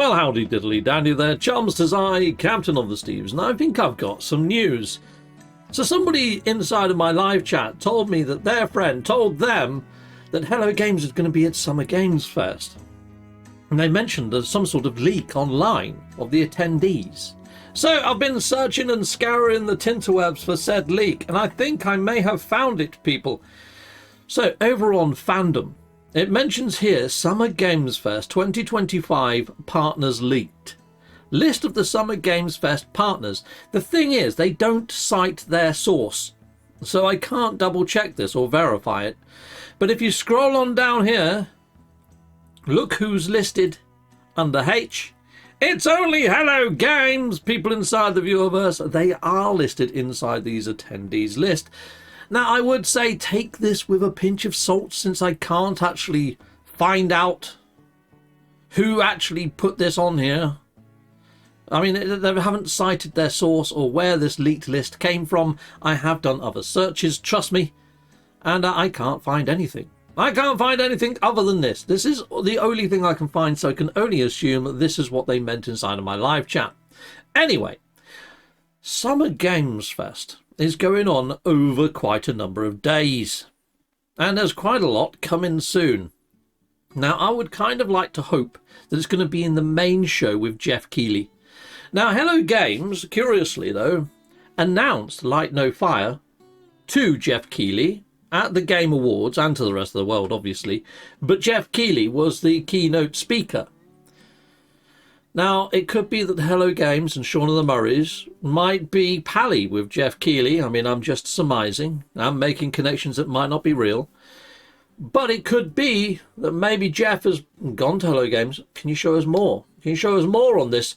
Well, howdy diddly dandy there, chums, 'tis I, Captain of the Steves, and I think I've got some news. So somebody inside of my live chat told me that their friend told them that Hello Games is going to be at Summer Games Fest. And they mentioned there's some sort of leak online of the attendees. So I've been searching and scouring the tinterwebs for said leak, and I think I may have found it, people. So over on Fandom, it mentions here Summer Games Fest 2025 partners leaked. List of the Summer Games Fest partners. The thing is, they don't cite their source, so I can't double check this or verify it. But if you scroll on down here, look who's listed under H. It's only Hello Games, people inside the Viewerverse. They are listed inside these attendees list. Now, I would say take this with a pinch of salt, since I can't actually find out who actually put this on here. I mean, they haven't cited their source or where this leaked list came from. I have done other searches, trust me, and I can't find anything. I can't find anything other than this. This is the only thing I can find, so I can only assume that this is what they meant inside of my live chat. Anyway, Summer Games Fest is going on over quite a number of days, and there's quite a lot coming soon. Now, I would kind of like to hope that it's going to be in the main show with Jeff Keighley. Now, Hello Games, curiously though, announced Light No Fire to Jeff Keighley at the Game Awards, and to the rest of the world obviously, but Jeff Keighley was the keynote speaker. Now, it could be that Hello Games and Shaun of the Murrays might be pally with Jeff Keighley. I mean, I'm just surmising. I'm making connections that might not be real. But it could be that maybe Jeff has gone to Hello Games. Can you show us more? Can you show us more on this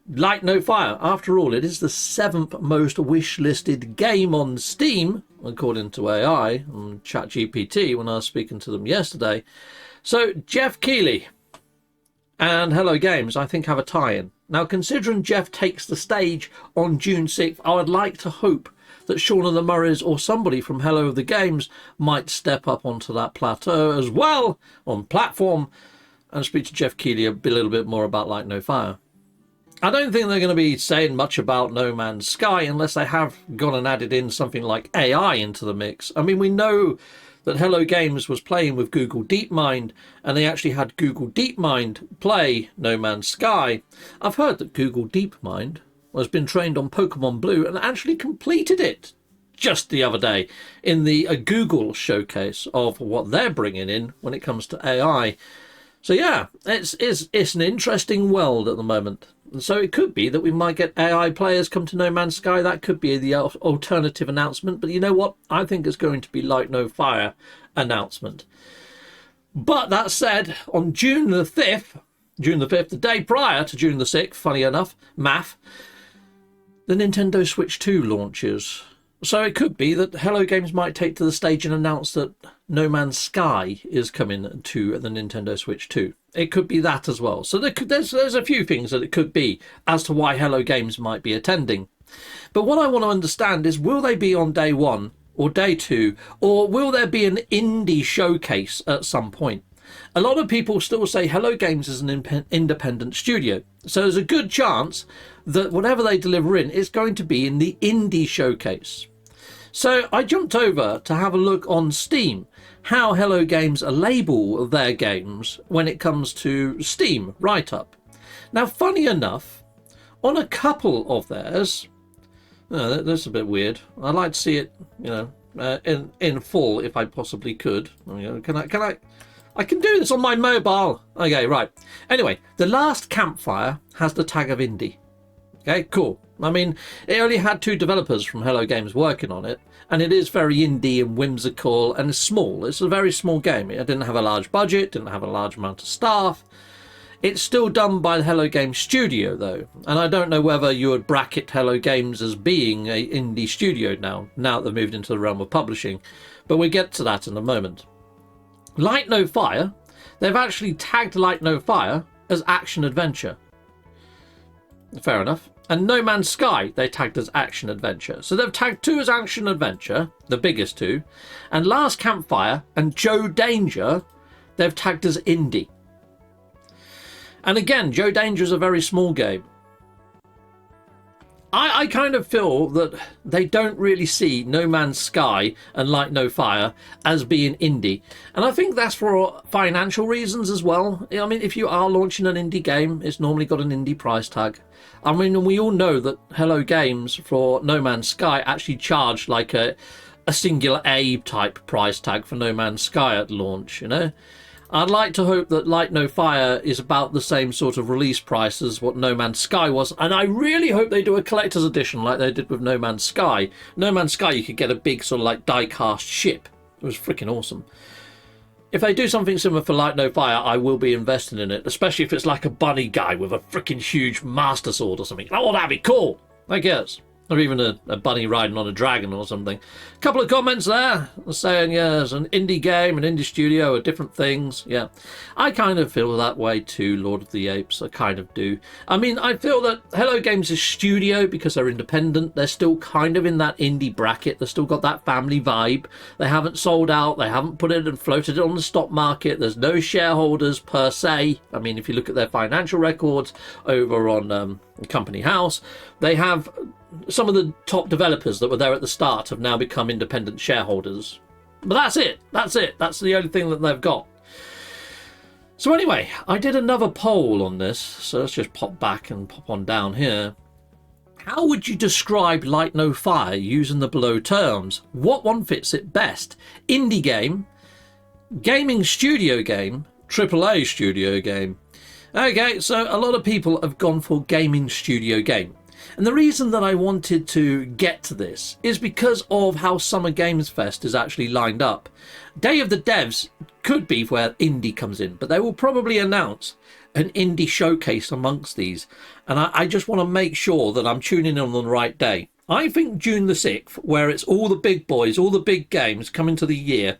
Light No Fire? After all, it is the 7th most wish-listed game on Steam, according to AI and ChatGPT when I was speaking to them yesterday. So, Jeff Keighley and Hello Games, I think, have a tie-in. Now, considering Jeff takes the stage on June 6th, I would like to hope that Shaun of the Murrays or somebody from Hello the Games might step up onto that plateau as well on platform and speak to Jeff Keighley a little bit more about Light No Fire. I don't think they're going to be saying much about No Man's Sky unless they have gone and added in something like AI into the mix. I mean, we know that Hello Games was playing with Google DeepMind, and they actually had Google DeepMind play No Man's Sky. I've heard that Google DeepMind has been trained on Pokemon Blue and actually completed it just the other day in the Google showcase of what they're bringing in when it comes to AI. So yeah, it's an interesting world at the moment. And so it could be that we might get AI players come to No Man's Sky. That could be the alternative announcement. But you know what? I think it's going to be Light No Fire announcement. But that said, on June the 5th, the day prior to June the 6th, funny enough, math, the Nintendo Switch 2 launches. So it could be that Hello Games might take to the stage and announce that No Man's Sky is coming to the Nintendo Switch 2. It could be that as well. So there's a few things that it could be as to why Hello Games might be attending. But what I want to understand is, will they be on day 1 or day 2, or will there be an indie showcase at some point? A lot of people still say Hello Games is an independent studio. So there's a good chance that whatever they deliver in is going to be in the indie showcase. So I jumped over to have a look on Steam, how Hello Games label their games when it comes to Steam write-up. Now, funny enough, on a couple of theirs, that's a bit weird. I'd like to see it, in full if I possibly could. I can do this on my mobile. Okay, right. Anyway, The Last Campfire has the tag of indie. Okay, cool. I mean, it only had 2 developers from Hello Games working on it, and it is very indie and whimsical and small. It's a very small game. It didn't have a large budget, didn't have a large amount of staff. It's still done by the Hello Games studio, though, and I don't know whether you would bracket Hello Games as being an indie studio now that they've moved into the realm of publishing, but we'll get to that in a moment. Light No Fire, they've actually tagged Light No Fire as action-adventure. Fair enough. And No Man's Sky, they tagged as action-adventure. So they've tagged 2 as action-adventure, the biggest 2. And Last Campfire and Joe Danger, they've tagged as indie. And again, Joe Danger is a very small game. I kind of feel that they don't really see No Man's Sky and Light No Fire as being indie. And I think that's for financial reasons as well. I mean, if you are launching an indie game, it's normally got an indie price tag. I mean, we all know that Hello Games for No Man's Sky actually charged like a singular A type price tag for No Man's Sky at launch, you know? I'd like to hope that Light No Fire is about the same sort of release price as what No Man's Sky was, and I really hope they do a collector's edition like they did with No Man's Sky. No Man's Sky, you could get a big sort of like die-cast ship. It was freaking awesome. If they do something similar for Light No Fire, I will be investing in it, especially if it's like a bunny guy with a freaking huge master sword or something. Oh, that'd be cool, I guess. Or even a bunny riding on a dragon or something. A couple of comments there saying, yeah, it's an indie game, an indie studio are different things. Yeah, I kind of feel that way too, Lord of the Apes. I kind of do. I mean, I feel that Hello Games is studio because they're independent. They're still kind of in that indie bracket. They've still got that family vibe. They haven't sold out. They haven't put it and floated it on the stock market. There's no shareholders per se. I mean, if you look at their financial records over on Company House, they have... Some of the top developers that were there at the start have now become independent shareholders. But that's it. That's it. That's the only thing that they've got. So anyway, I did another poll on this. So let's just pop back and pop on down here. How would you describe Light No Fire using the below terms? What one fits it best? Indie game, gaming studio game, AAA studio game. Okay, so a lot of people have gone for gaming studio game. And the reason that I wanted to get to this is because of how Summer Games Fest is actually lined up. Day of the Devs could be where indie comes in, but they will probably announce an indie showcase amongst these. And I just want to make sure that I'm tuning in on the right day. I think June the 6th, where it's all the big boys, all the big games coming to the year,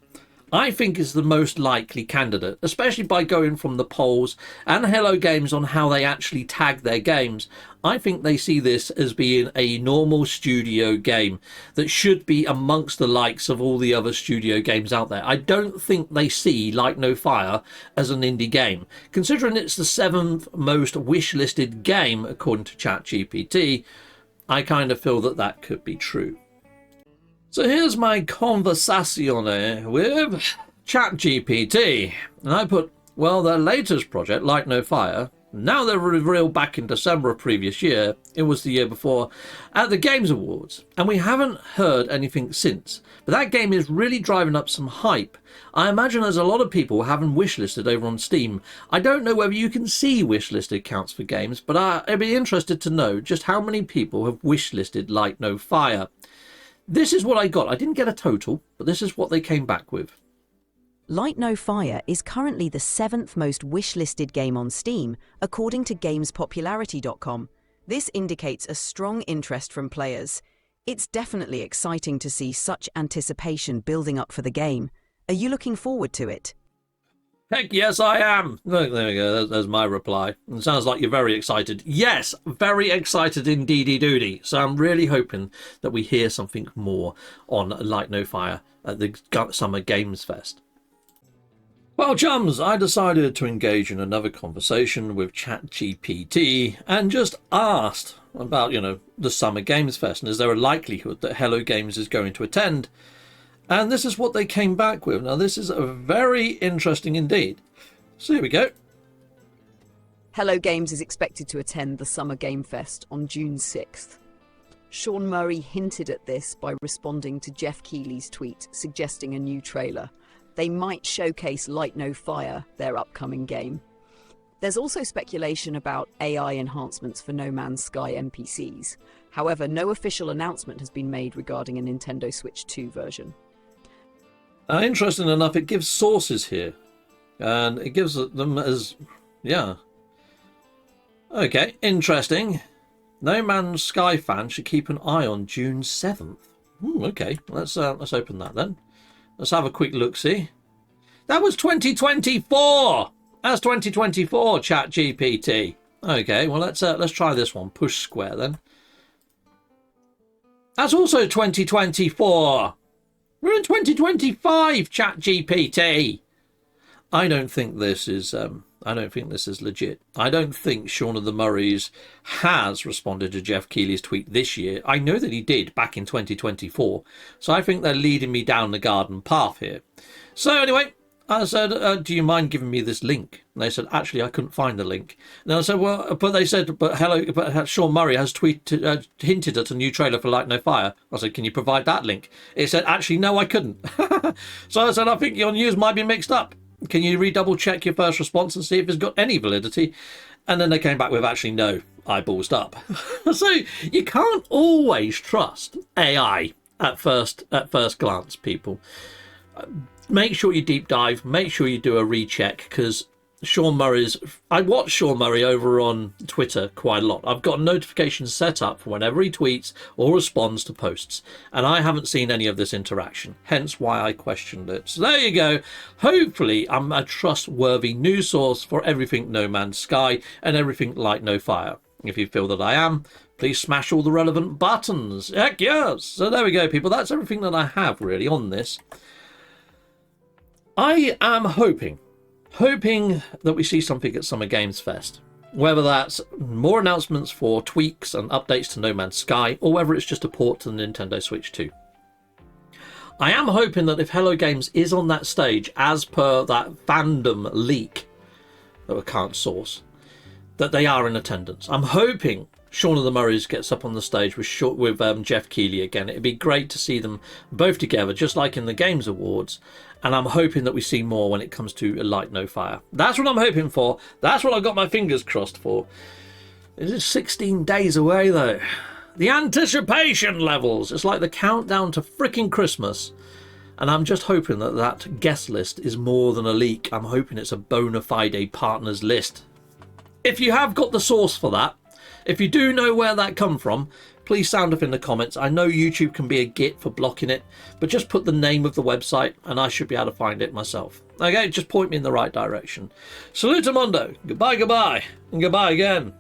I think is the most likely candidate, especially by going from the polls and Hello Games on how they actually tag their games. I think they see this as being a normal studio game that should be amongst the likes of all the other studio games out there. I don't think they see Light No Fire as an indie game. Considering it's the 7th most wishlisted game according to ChatGPT, I kind of feel that that could be true. So here's my conversazione with ChatGPT. And I put, well, their latest project, Light No Fire, now they're revealed back in December of previous year, it was the year before, at the Games Awards. And we haven't heard anything since. But that game is really driving up some hype. I imagine there's a lot of people having wishlisted over on Steam. I don't know whether you can see wishlisted counts for games, but I'd be interested to know just how many people have wishlisted Light No Fire. This is what I got. I didn't get a total, but this is what they came back with. Light No Fire is currently the 7th most wishlisted game on Steam, according to GamesPopularity.com. This indicates a strong interest from players. It's definitely exciting to see such anticipation building up for the game. Are you looking forward to it? Heck yes, I am. Look, there we go. There's my reply. It sounds like you're very excited. Yes, very excited indeedy doody. So I'm really hoping that we hear something more on Light No Fire at the Summer Games Fest. Well, chums, I decided to engage in another conversation with ChatGPT and just asked about, the Summer Games Fest and is there a likelihood that Hello Games is going to attend? And this is what they came back with. Now, this is very interesting indeed. So here we go. Hello Games is expected to attend the Summer Game Fest on June 6th. Sean Murray hinted at this by responding to Jeff Keighley's tweet suggesting a new trailer. They might showcase Light No Fire, their upcoming game. There's also speculation about AI enhancements for No Man's Sky NPCs. However, no official announcement has been made regarding a Nintendo Switch 2 version. Interesting enough, it gives sources here. And it gives them as... yeah. Okay, interesting. No Man's Sky fans should keep an eye on June 7th. Okay, let's open that then. Let's have a quick look-see. That was 2024! That's 2024, ChatGPT. Okay, well, let's try this one. Push square, then. That's also 2024. We're in 2025, ChatGPT. I don't think this is legit. I don't think Sean of the Murrays has responded to Jeff Keighley's tweet this year. I know that he did back in 2024. So I think they're leading me down the garden path here. So anyway, I said, do you mind giving me this link? And they said, actually, I couldn't find the link. And I said, well, but they said, but Sean Murray has hinted at a new trailer for Light No Fire. I said, can you provide that link? It said, actually, no, I couldn't. So I said, I think your news might be mixed up. Can you redouble check your first response and see if it's got any validity? And then they came back with, actually, no, eyeballsed up. So you can't always trust AI at first glance, people. Make sure you deep dive, make sure you do a recheck, because I watch Sean Murray over on Twitter quite a lot. I've got notifications set up for whenever he tweets or responds to posts, and I haven't seen any of this interaction, hence why I questioned it. So there you go. Hopefully I'm a trustworthy news source for everything No Man's Sky and everything Light No Fire. If you feel that I am, please smash all the relevant buttons. Heck yes! So there we go, people. That's everything that I have really on this. I am hoping that we see something at Summer Games Fest. Whether that's more announcements for tweaks and updates to No Man's Sky, or whether it's just a port to the Nintendo Switch 2. I am hoping that if Hello Games is on that stage, as per that fandom leak that we can't source, that they are in attendance. I'm hoping Sean of the Murrays gets up on the stage with Jeff Keighley again. It'd be great to see them both together, just like in the Games Awards. And I'm hoping that we see more when it comes to Light No Fire. That's what I'm hoping for. That's what I've got my fingers crossed for. It is 16 days away, though. The anticipation levels. It's like the countdown to frickin' Christmas. And I'm just hoping that that guest list is more than a leak. I'm hoping it's a bona fide partners list. If you have got the source for that, if you do know where that come from, please sound off in the comments. I know YouTube can be a git for blocking it, but just put the name of the website and I should be able to find it myself. Okay, just point me in the right direction. Salutamondo, goodbye, and goodbye again.